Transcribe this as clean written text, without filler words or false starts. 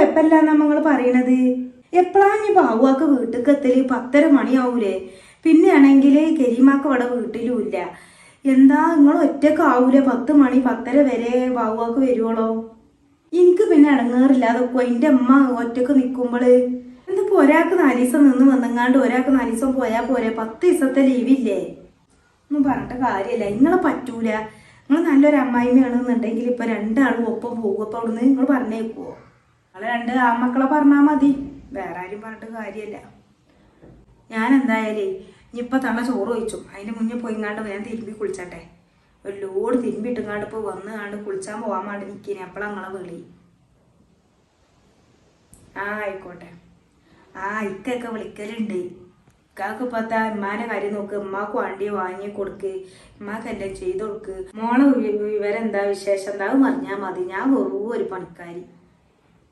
കുഴപ്പമില്ല നമ്മൾ പറയണത്. എപ്പോഴാണ് ഇനി ബാവുവാക്ക് വീട്ടിലേക്ക് എത്തല്? 10:30 മണിയാവൂലേ? പിന്നെയാണെങ്കിൽ കരീമാക്ക് ഇവിടെ വീട്ടിലും ഇല്ല. എന്താ നിങ്ങൾ ഒറ്റക്കാവൂലേ? 10 മണി 10:30 വരെ ബാവുവാക്ക് വരുവോളോ? എനിക്ക് പിന്നെ ഇടങ്ങേറില്ലാതൊക്കെ എൻ്റെ അമ്മ ഒറ്റക്ക് നിൽക്കുമ്പോൾ എന്തിപ്പോ ഒരാൾക്ക് 4 ദിവസം നിന്ന് വന്നെങ്ങാണ്ട് ഒരാൾക്ക് 4 ദിവസം പോയാൽ പോരെ? 10 ദിവസത്തെ ലീവില്ലേ? ഒന്നും പറഞ്ഞിട്ട് കാര്യമില്ല. നിങ്ങളെ പറ്റൂല. നിങ്ങൾ നല്ലൊരു അമ്മായിമ്മയാണെന്നുണ്ടെങ്കിൽ ഇപ്പൊ രണ്ടാളും ഒപ്പം പോകും. അപ്പൊ അവിടുന്ന് നിങ്ങൾ പറഞ്ഞേക്കുവോ? നിങ്ങളെ 2 ആൺമക്കളെ പറഞ്ഞാൽ മതി, വേറെ ആരും പറഞ്ഞിട്ട് കാര്യമില്ല. ഞാൻ എന്തായാലേ ഇനിയിപ്പോൾ തള്ള ചോറ് വെച്ചു, അതിൻ്റെ മുന്നേ പോയിങ്ങാണ്ട് ഞാൻ തിരുമ്പി കുളിച്ചട്ടെ. ഒരു ലോഡ് തിരുമ്പി ഇട്ടുങ്ങാണ്ട് ഇപ്പോൾ വന്നുകാണ്ട് കുളിച്ചാൻ പോകാൻ വേണ്ടി നിൽക്കേനെ. അപ്പോഴാണ് നിങ്ങളെ വിളി. ആയിക്കോട്ടെ. ഇക്കൊക്കെ വിളിക്കലുണ്ട്. ഇക്കാക്ക് ഇപ്പത്താ ഉമ്മാൻ്റെ കാര്യം നോക്ക്, ഉമ്മാക്ക് വണ്ടി വാങ്ങി കൊടുക്ക്, ഉമ്മാക്കെല്ലാം ചെയ്ത് കൊടുക്ക്. മോളെ വിവരം എന്താ, വിശേഷം എന്താ പറഞ്ഞാൽ മതി. ഞാൻ വെറും ഒരു പണിക്കാരി.